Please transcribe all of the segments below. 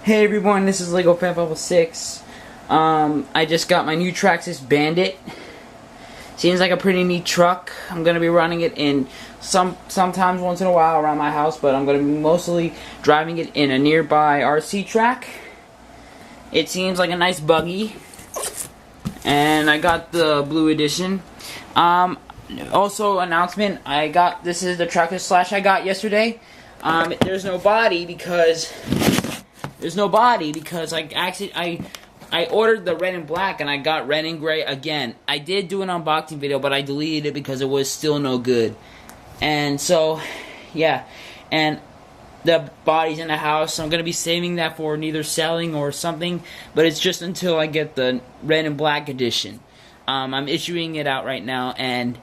Hey everyone, this is Lego Pet Bubble 6. I just got my new Traxxas Bandit. Seems like a pretty neat truck. I'm gonna be running it in sometimes once in a while around my house, but I'm gonna be mostly driving it in a nearby RC track. It seems like a nice buggy, and I got the blue edition. Also, announcement: this is the Traxxas Slash I got yesterday. There's no body because I ordered the red and black and I got red and gray again. I did do an unboxing video, but I deleted it because it was still no good. And so, yeah. And the body's in the house, so I'm going to be saving that for neither selling or something, but it's just until I get the red and black edition. I'm issuing it out right now, and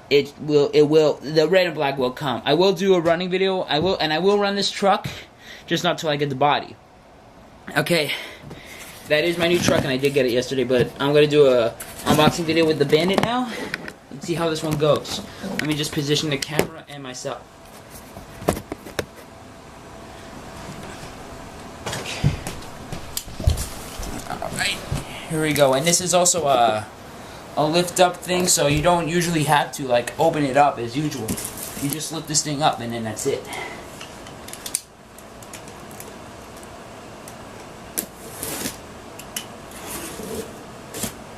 the red and black will come. I will do a running video, I will run this truck, just not till I get the body. Okay, that is my new truck, and I did get it yesterday, but I'm going to do a unboxing video with the Bandit now. Let's see how this one goes. Let me just position the camera and myself. Okay. Alright, here we go. And this is also a lift up thing, so you don't usually have to like open it up as usual. You just lift this thing up and then that's it.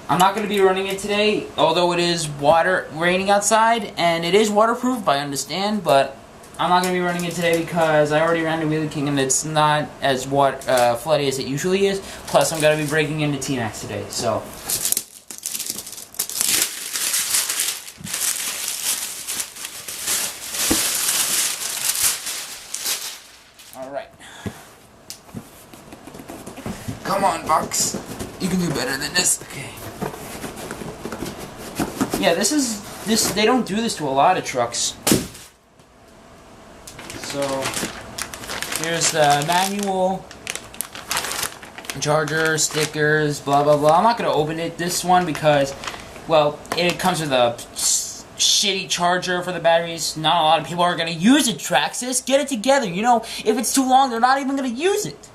I'm not going to be running it today, although it is raining outside, and it is waterproof, I understand, but I'm not going to be running it today because I already ran the Wheelie King and it's not as floody as it usually is. Plus, I'm going to be breaking into T-Max today, so. Alright. Come on, Bucks. You can do better than this. Okay. Yeah, they don't do this to a lot of trucks. So, here's the manual, charger, stickers, blah blah blah. I'm not going to open this one because, well, it comes with a shitty charger for the batteries. Not a lot of people are going to use it, Traxxas. Get it together. You know, if it's too long, they're not even going to use it.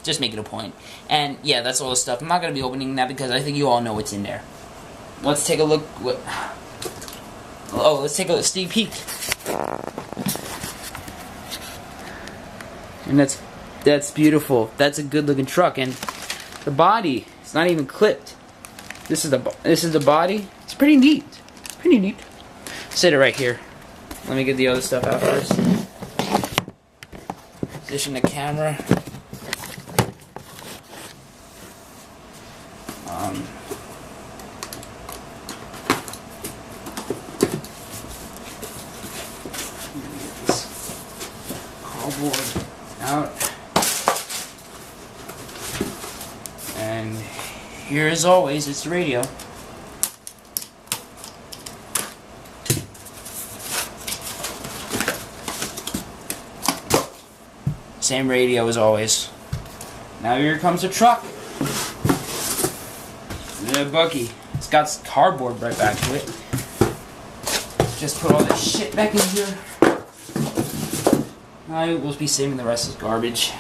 Just making a point. And yeah, that's all the stuff. I'm not going to be opening that because I think you all know what's in there. Let's take a look. Let's take a sneak peek. And that's beautiful. That's a good looking truck. And the body, it's not even clipped. This is the body. It's pretty neat. Pretty neat. Sit it right here. Let me get the other stuff out first. Position the camera. Cardboard out, and here, as always, it's the radio. Same radio as always. Now here comes the truck. The buggy. It's got cardboard right back to it. Just put all this shit back in here. I will be saving the rest as garbage.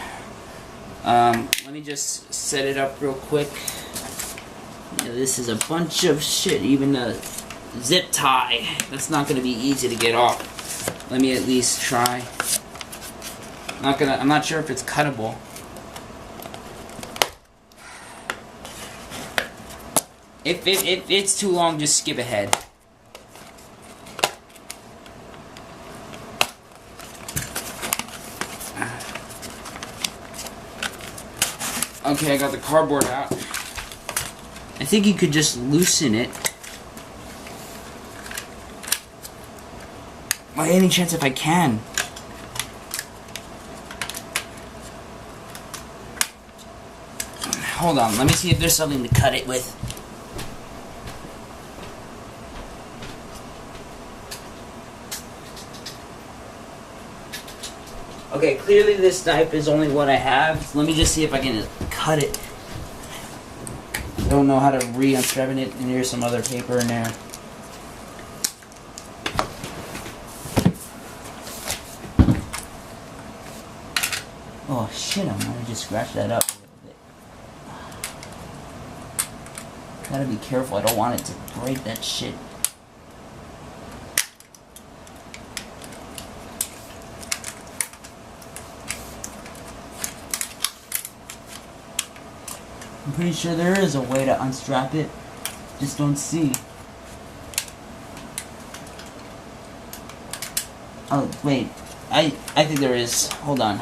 Let me just set it up real quick. Yeah, this is a bunch of shit. Even the zip tie. That's not going to be easy to get off. Let me at least try. I'm not sure if it's cuttable. If it's too long, just skip ahead. Okay, I got the cardboard out. I think you could just loosen it. By any chance, if I can. Hold on, let me see if there's something to cut it with. Okay, clearly this knife is only what I have. Let me just see if I can cut it. I don't know how to re-unstrap it, and here's some other paper in there. Oh shit, I'm gonna just scratch that up a little bit. Gotta be careful, I don't want it to break that shit. I'm pretty sure there is a way to unstrap it. Just don't see. Oh, wait. I think there is. Hold on.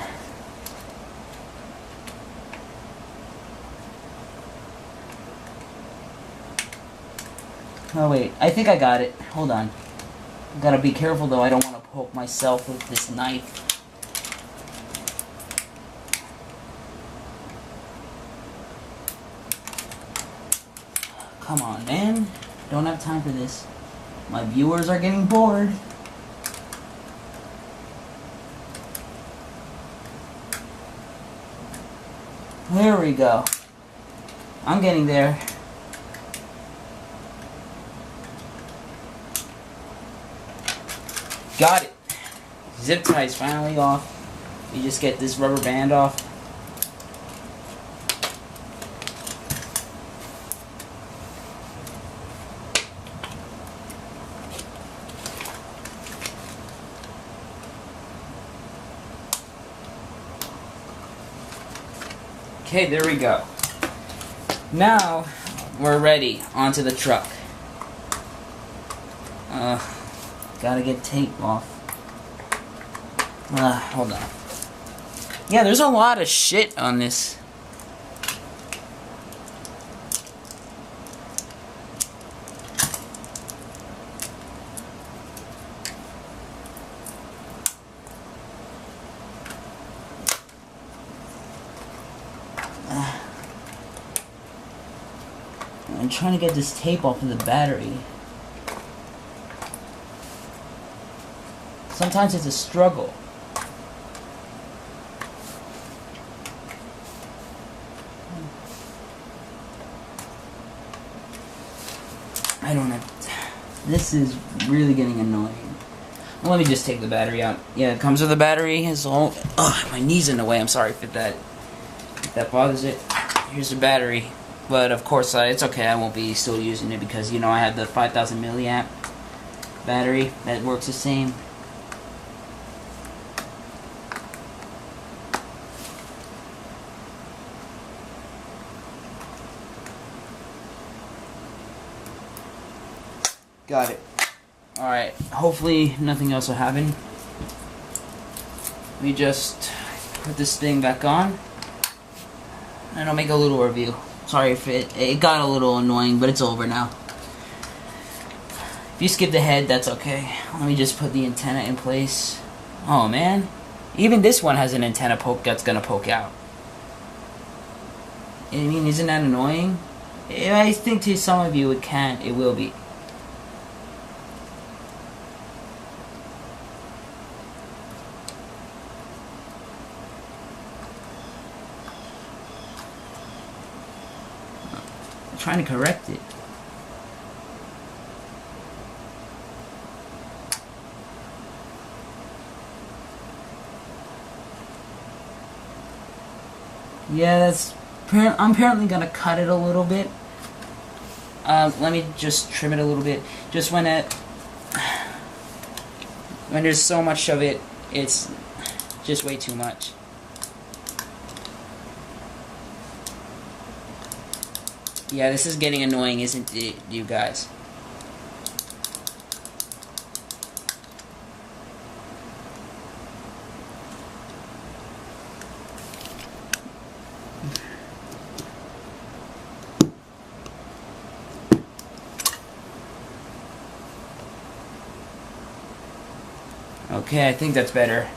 Oh, wait. I think I got it. Hold on. Gotta be careful, though. I don't want to poke myself with this knife. Come on, man. Don't have time for this. My viewers are getting bored. There we go. I'm getting there. Got it. Zip tie's finally off. You just get this rubber band off. Okay, there we go. Now, we're ready. Onto the truck. Gotta get tape off. Hold on. Yeah, there's a lot of shit on this. I'm trying to get this tape off of the battery. Sometimes it's a struggle. I don't have... This is really getting annoying. Well, let me just take the battery out. Yeah, it comes with a battery. It's all... Ugh, my knee's in the way. I'm sorry if that bothers it. Here's the battery. But of course, it's okay. I won't be still using it because, you know, I have the 5,000 milliamp battery that works the same. Got it. Alright, hopefully nothing else will happen. Let me just put this thing back on. And I'll make a little review. Sorry if it got a little annoying, but it's over now. If you skipped ahead, that's okay. Let me just put the antenna in place. Oh man, even this one has an antenna poke that's gonna poke out. I mean, isn't that annoying? I think to some of you it will be. Trying to correct it. Yeah, I'm apparently gonna cut it a little bit. Let me just trim it a little bit. Just when there's so much of it, it's just way too much. Yeah, this is getting annoying, isn't it, you guys? Okay, I think that's better.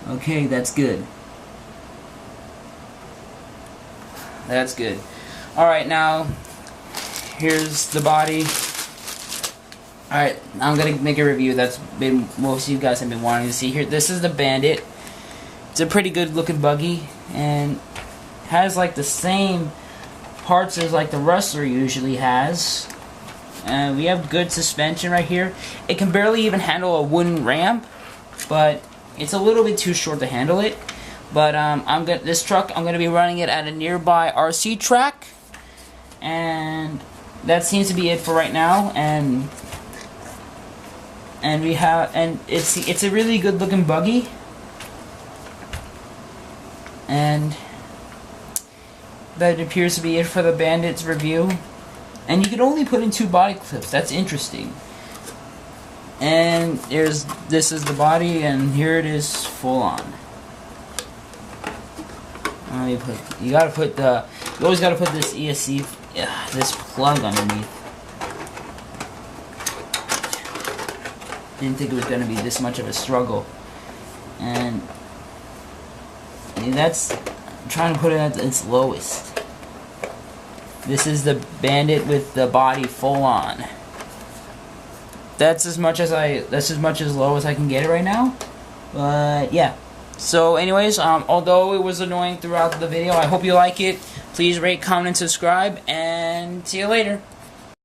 Okay, that's good. That's good. Alright, now, here's the body. Alright, I'm gonna make a review that's been most of you guys have been wanting to see here. This is the Bandit. It's a pretty good looking buggy and has like the same parts as like the Rustler usually has. We have good suspension right here. It can barely even handle a wooden ramp, but it's a little bit too short to handle it. But this truck, I'm gonna be running it at a nearby RC track, and that seems to be it for right now. And it's a really good looking buggy, and that appears to be it for the Bandit's review. And you can only put in 2 body clips. That's interesting. And this is the body, and here it is full on. You always gotta put this ESC, this plug underneath. Didn't think it was gonna be this much of a struggle. And that's trying to put it at its lowest. This is the Bandit with the body full on. That's as much as low as I can get it right now. But yeah. So anyways, although it was annoying throughout the video, I hope you like it. Please rate, comment, and subscribe, and see you later.